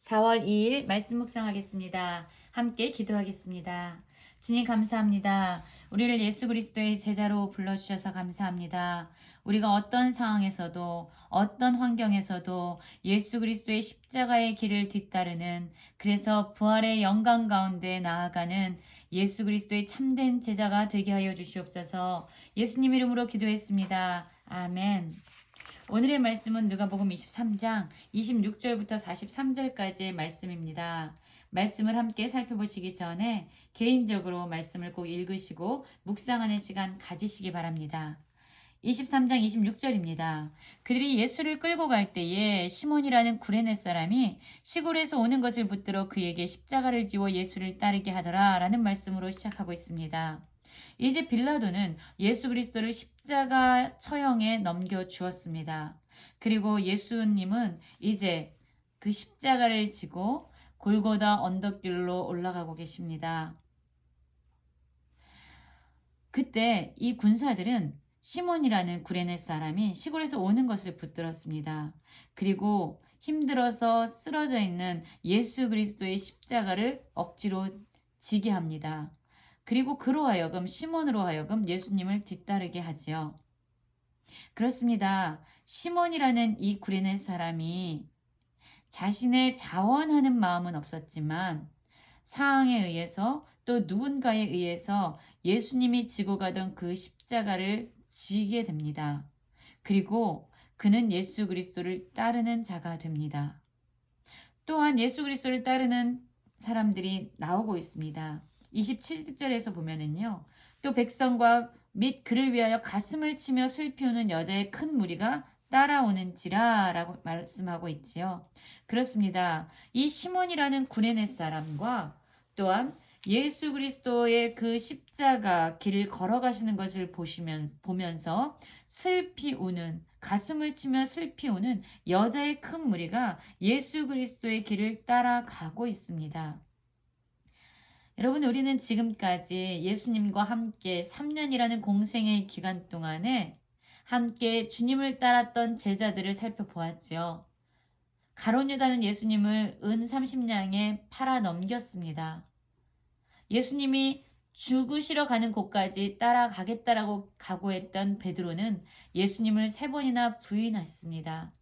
4월 2일 말씀 묵상하겠습니다. 함께 기도하겠습니다. 주님 감사합니다. 우리를 예수 그리스도의 제자로 불러주셔서 감사합니다. 우리가 어떤 상황에서도 어떤 환경에서도 예수 그리스도의 십자가의 길을 뒤따르는, 그래서 부활의 영광 가운데 나아가는 예수 그리스도의 참된 제자가 되게 하여 주시옵소서. 예수님 이름으로 기도했습니다. 아멘. 오늘의 말씀은 누가복음 23장 26절부터 43절까지의 말씀입니다. 말씀을 함께 살펴보시기 전에 개인적으로 말씀을 꼭 읽으시고 묵상하는 시간 가지시기 바랍니다. 23장 26절입니다. 그들이 예수를 끌고 갈 때에 시몬이라는 구레네 사람이 시골에서 오는 것을 붙들어 그에게 십자가를 지워 예수를 따르게 하더라 라는 말씀으로 시작하고 있습니다. 이제 빌라도는 예수 그리스도를 십자가 처형에 넘겨 주었습니다. 그리고 예수님은 이제 그 십자가를 지고 골고다 언덕길로 올라가고 계십니다. 그때 이 군사들은 시몬이라는 구레네 사람이 시골에서 오는 것을 붙들었습니다. 그리고 힘들어서 쓰러져 있는 예수 그리스도의 십자가를 억지로 지게 합니다. 그리고 그로 하여금 시몬으로 하여금 예수님을 뒤따르게 하지요. 그렇습니다. 시몬이라는 이 구레네 사람이 자신의 자원하는 마음은 없었지만 상황에 의해서 또 누군가에 의해서 예수님이 지고 가던 그 십자가를 지게 됩니다. 그리고 그는 예수 그리스도를 따르는 자가 됩니다. 또한 예수 그리스도를 따르는 사람들이 나오고 있습니다. 27절에서 보면은요. 또 백성과 및 그를 위하여 가슴을 치며 슬피 우는 여자의 큰 무리가 따라오는지라 라고 말씀하고 있지요. 그렇습니다. 이 시몬이라는 구레네 사람과 또한 예수 그리스도의 그 십자가 길을 걸어가시는 것을 보면서 슬피 우는, 가슴을 치며 슬피 우는 여자의 큰 무리가 예수 그리스도의 길을 따라가고 있습니다. 여러분, 우리는 지금까지 예수님과 함께 3년이라는 공생의 기간 동안에 함께 주님을 따랐던 제자들을 살펴보았지요. 가룟 유다는 예수님을 은 30냥에 팔아 넘겼습니다. 예수님이 죽으시러 가는 곳까지 따라가겠다라고 각오했던 베드로는 예수님을 3번이나 부인했습니다.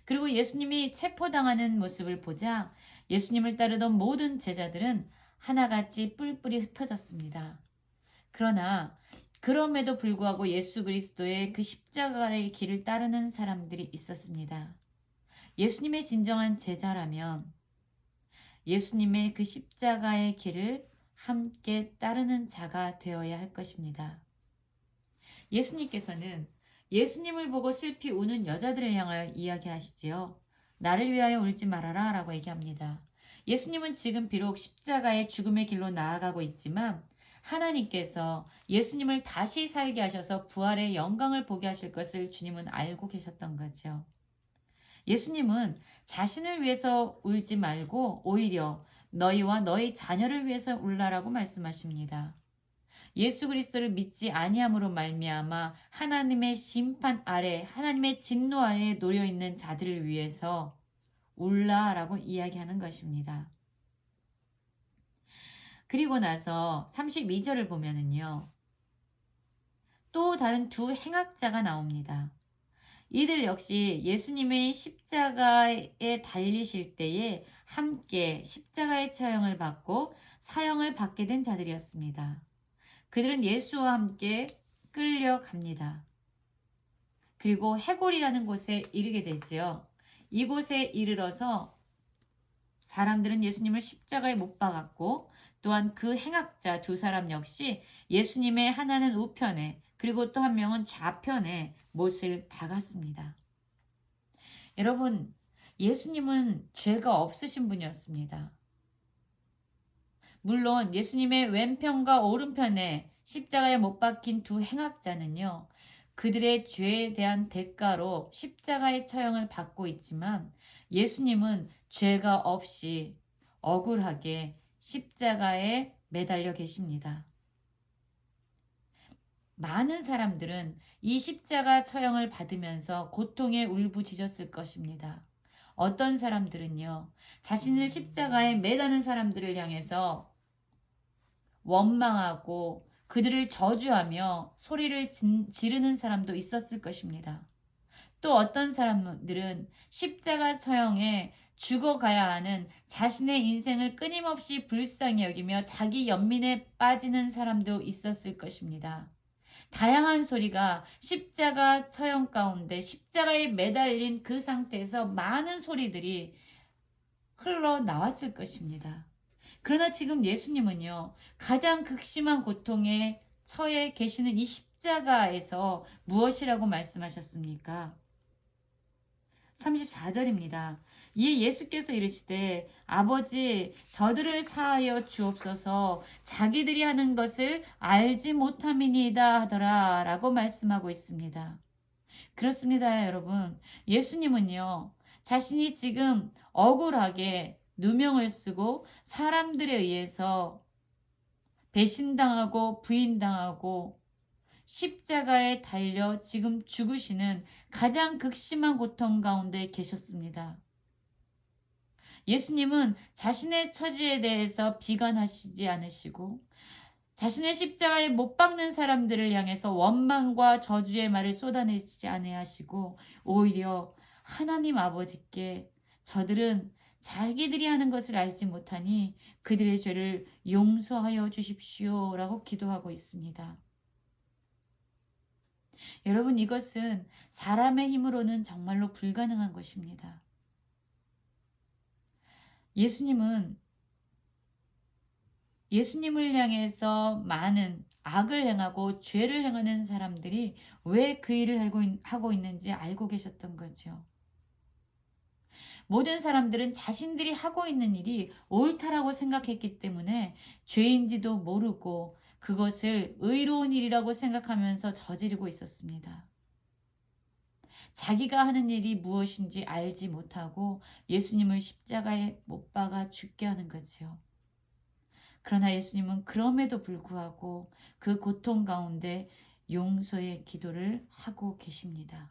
그리고 예수님이 체포당하는 모습을 보자 예수님을 따르던 모든 제자들은 하나같이 뿔뿔이 흩어졌습니다. 그러나 그럼에도 불구하고 예수 그리스도의 그 십자가의 길을 따르는 사람들이 있었습니다. 예수님의 진정한 제자라면 예수님의 그 십자가의 길을 함께 따르는 자가 되어야 할 것입니다. 예수님께서는 예수님을 보고 슬피 우는 여자들을 향하여 이야기하시지요. 나를 위하여 울지 말아라 라고 얘기합니다. 예수님은 지금 비록 십자가의 죽음의 길로 나아가고 있지만 하나님께서 예수님을 다시 살게 하셔서 부활의 영광을 보게 하실 것을 주님은 알고 계셨던 거죠. 예수님은 자신을 위해서 울지 말고 오히려 너희와 너희 자녀를 위해서 울라라고 말씀하십니다. 예수 그리스도를 믿지 아니함으로 말미암아 하나님의 심판 아래, 하나님의 진노 아래에 놓여 있는 자들을 위해서 울라라고 이야기하는 것입니다. 그리고 나서 32절을 보면은요. 또 다른 두 행악자가 나옵니다. 이들 역시 예수님의 십자가에 달리실 때에 함께 십자가의 처형을 받고 사형을 받게 된 자들이었습니다. 그들은 예수와 함께 끌려갑니다. 그리고 해골이라는 곳에 이르게 되지요. 이곳에 이르러서 사람들은 예수님을 십자가에 못 박았고 또한 그 행악자 두 사람 역시 예수님의 하나는 우편에 그리고 또 한 명은 좌편에 못을 박았습니다. 여러분, 예수님은 죄가 없으신 분이었습니다. 물론 예수님의 왼편과 오른편에 십자가에 못 박힌 두 행악자는요. 그들의 죄에 대한 대가로 십자가의 처형을 받고 있지만 예수님은 죄가 없이 억울하게 십자가에 매달려 계십니다. 많은 사람들은 이 십자가 처형을 받으면서 고통에 울부짖었을 것입니다. 어떤 사람들은요, 자신을 십자가에 매다는 사람들을 향해서 원망하고 그들을 저주하며 소리를 지르는 사람도 있었을 것입니다. 또 어떤 사람들은 십자가 처형에 죽어가야 하는 자신의 인생을 끊임없이 불쌍히 여기며 자기 연민에 빠지는 사람도 있었을 것입니다. 다양한 소리가 십자가 처형 가운데 십자가에 매달린 그 상태에서 많은 소리들이 흘러나왔을 것입니다. 그러나 지금 예수님은요, 가장 극심한 고통에 처해 계시는 이 십자가에서 무엇이라고 말씀하셨습니까? 34절입니다. 이에 예수께서 이르시되 아버지 저들을 사하여 주옵소서 자기들이 하는 것을 알지 못함이니이다 하더라 라고 말씀하고 있습니다. 그렇습니다, 여러분. 예수님은요, 자신이 지금 억울하게 누명을 쓰고 사람들에 의해서 배신당하고 부인당하고 십자가에 달려 지금 죽으시는 가장 극심한 고통 가운데 계셨습니다. 예수님은 자신의 처지에 대해서 비관하시지 않으시고 자신의 십자가에 못 박는 사람들을 향해서 원망과 저주의 말을 쏟아내시지 아니하시고 오히려 하나님 아버지께 저들은 자기들이 하는 것을 알지 못하니 그들의 죄를 용서하여 주십시오 라고 기도하고 있습니다. 여러분, 이것은 사람의 힘으로는 정말로 불가능한 것입니다. 예수님을 향해서 많은 악을 행하고 죄를 행하는 사람들이 왜 그 일을 하고 있는지 알고 계셨던 거죠. 모든 사람들은 자신들이 하고 있는 일이 옳다라고 생각했기 때문에 죄인지도 모르고 그것을 의로운 일이라고 생각하면서 저지르고 있었습니다. 자기가 하는 일이 무엇인지 알지 못하고 예수님을 십자가에 못 박아 죽게 하는 거지요. 그러나 예수님은 그럼에도 불구하고 그 고통 가운데 용서의 기도를 하고 계십니다.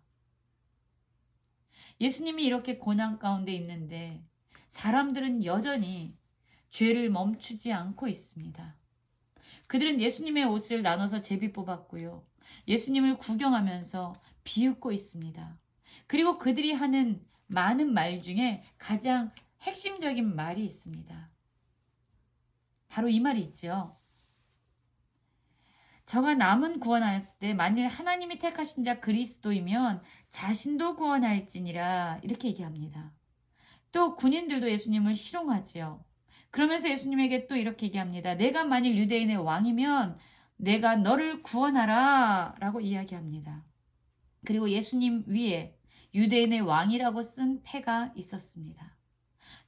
예수님이 이렇게 고난 가운데 있는데 사람들은 여전히 죄를 멈추지 않고 있습니다. 그들은 예수님의 옷을 나눠서 제비 뽑았고요. 예수님을 구경하면서 비웃고 있습니다. 그리고 그들이 하는 많은 말 중에 가장 핵심적인 말이 있습니다. 바로 이 말이 있죠. 저가 남은 구원하였을 때 만일 하나님이 택하신 자 그리스도이면 자신도 구원할지니라 이렇게 얘기합니다. 또 군인들도 예수님을 희롱하지요. 그러면서 예수님에게 또 이렇게 얘기합니다. 내가 만일 유대인의 왕이면 내가 너를 구원하라 라고 이야기합니다. 그리고 예수님 위에 유대인의 왕이라고 쓴 패가 있었습니다.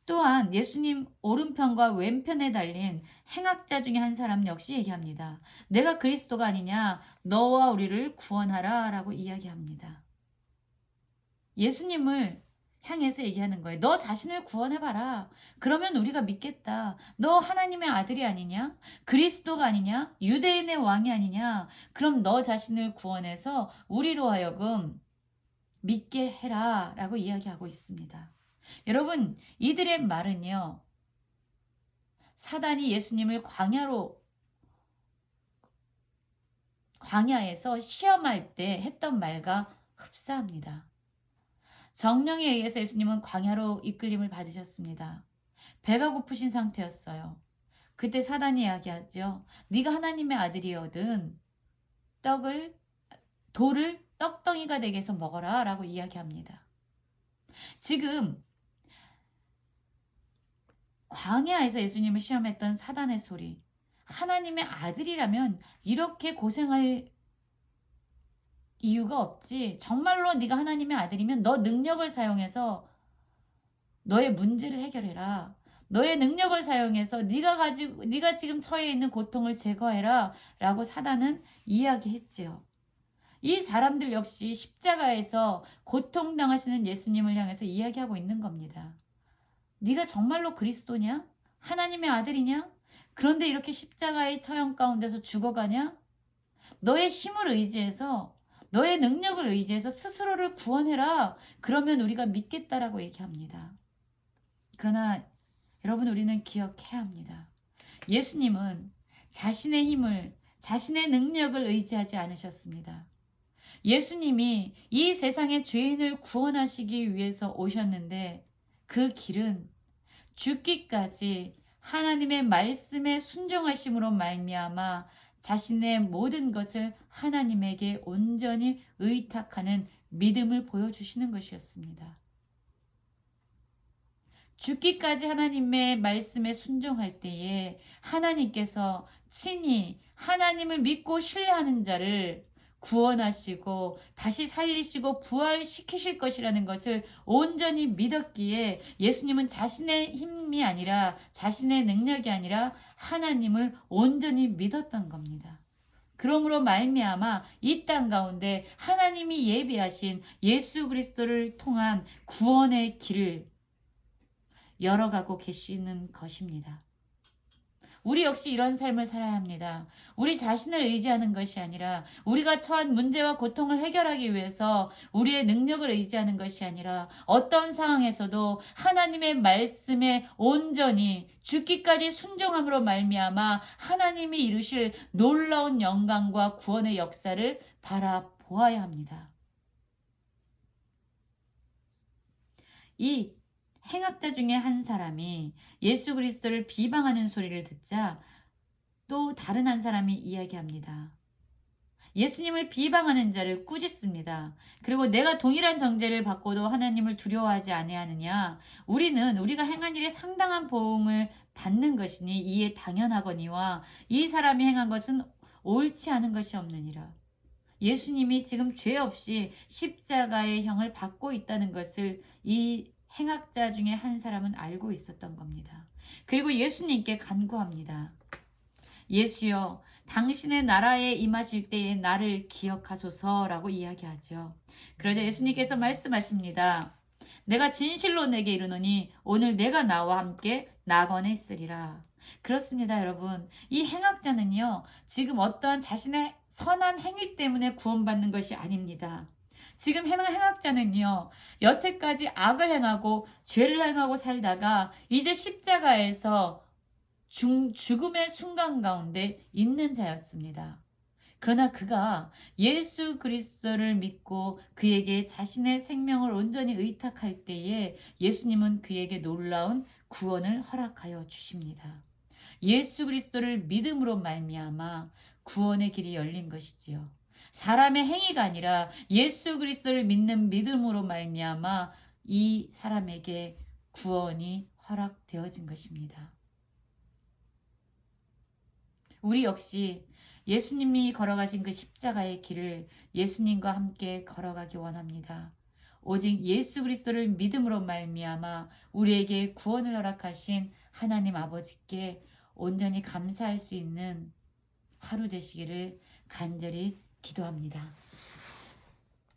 또한 예수님 오른편과 왼편에 달린 행악자 중에 한 사람 역시 얘기합니다. 내가 그리스도가 아니냐? 너와 우리를 구원하라 라고 이야기합니다. 예수님을 향해서 얘기하는 거예요. 너 자신을 구원해봐라. 그러면 우리가 믿겠다. 너 하나님의 아들이 아니냐? 그리스도가 아니냐? 유대인의 왕이 아니냐? 그럼 너 자신을 구원해서 우리로 하여금 믿게 해라 라고 이야기하고 있습니다. 여러분, 이들의 말은요, 사단이 예수님을 광야에서 시험할 때 했던 말과 흡사합니다. 성령에 의해서 예수님은 광야로 이끌림을 받으셨습니다. 배가 고프신 상태였어요. 그때 사단이 이야기하죠. 네가 하나님의 아들이거든 돌을 떡덩이가 되게 해서 먹어라 라고 이야기합니다. 지금 광야에서 예수님을 시험했던 사단의 소리, 하나님의 아들이라면 이렇게 고생할 이유가 없지. 정말로 네가 하나님의 아들이면 너 능력을 사용해서 너의 문제를 해결해라. 너의 능력을 사용해서 네가 지금 처해 있는 고통을 제거해라 라고 사단은 이야기했지요. 이 사람들 역시 십자가에서 고통당하시는 예수님을 향해서 이야기하고 있는 겁니다. 네가 정말로 그리스도냐? 하나님의 아들이냐? 그런데 이렇게 십자가의 처형 가운데서 죽어가냐? 너의 힘을 의지해서 너의 능력을 의지해서 스스로를 구원해라. 그러면 우리가 믿겠다라고 얘기합니다. 그러나 여러분, 우리는 기억해야 합니다. 예수님은 자신의 힘을, 자신의 능력을 의지하지 않으셨습니다. 예수님이 이 세상의 죄인을 구원하시기 위해서 오셨는데 그 길은 죽기까지 하나님의 말씀에 순종하심으로 말미암아 자신의 모든 것을 하나님에게 온전히 의탁하는 믿음을 보여주시는 것이었습니다. 죽기까지 하나님의 말씀에 순종할 때에 하나님께서 친히 하나님을 믿고 신뢰하는 자를 구원하시고 다시 살리시고 부활시키실 것이라는 것을 온전히 믿었기에 예수님은 자신의 힘이 아니라, 자신의 능력이 아니라 하나님을 온전히 믿었던 겁니다. 그러므로 말미암아 이 땅 가운데 하나님이 예비하신 예수 그리스도를 통한 구원의 길을 열어가고 계시는 것입니다. 우리 역시 이런 삶을 살아야 합니다. 우리 자신을 의지하는 것이 아니라, 우리가 처한 문제와 고통을 해결하기 위해서 우리의 능력을 의지하는 것이 아니라, 어떤 상황에서도 하나님의 말씀에 온전히 죽기까지 순종함으로 말미암아 하나님이 이루실 놀라운 영광과 구원의 역사를 바라보아야 합니다. 이 행악자 중에 한 사람이 예수 그리스도를 비방하는 소리를 듣자 또 다른 한 사람이 이야기합니다. 예수님을 비방하는 자를 꾸짖습니다. 그리고 내가 동일한 정죄를 받고도 하나님을 두려워하지 아니하느냐? 우리는 우리가 행한 일에 상당한 보응을 받는 것이니 이에 당연하거니와 이 사람이 행한 것은 옳지 않은 것이 없느니라. 예수님이 지금 죄 없이 십자가의 형을 받고 있다는 것을 이 행악자 중에 한 사람은 알고 있었던 겁니다. 그리고 예수님께 간구합니다. 예수여, 당신의 나라에 임하실 때에 나를 기억하소서라고 이야기하죠. 그러자 예수님께서 말씀하십니다. 내가 진실로 내게 이르노니 오늘 내가 나와 함께 낙원에 있으리라. 그렇습니다, 여러분. 이 행악자는요, 지금 어떠한 자신의 선한 행위 때문에 구원받는 것이 아닙니다. 지금 행악자는요, 여태까지 악을 행하고 죄를 행하고 살다가 이제 십자가에서 죽음의 순간 가운데 있는 자였습니다. 그러나 그가 예수 그리스도를 믿고 그에게 자신의 생명을 온전히 의탁할 때에 예수님은 그에게 놀라운 구원을 허락하여 주십니다. 예수 그리스도를 믿음으로 말미암아 구원의 길이 열린 것이지요. 사람의 행위가 아니라 예수 그리스도를 믿는 믿음으로 말미암아 이 사람에게 구원이 허락되어진 것입니다. 우리 역시 예수님이 걸어가신 그 십자가의 길을 예수님과 함께 걸어가기 원합니다. 오직 예수 그리스도를 믿음으로 말미암아 우리에게 구원을 허락하신 하나님 아버지께 온전히 감사할 수 있는 하루 되시기를 간절히 기도합니다.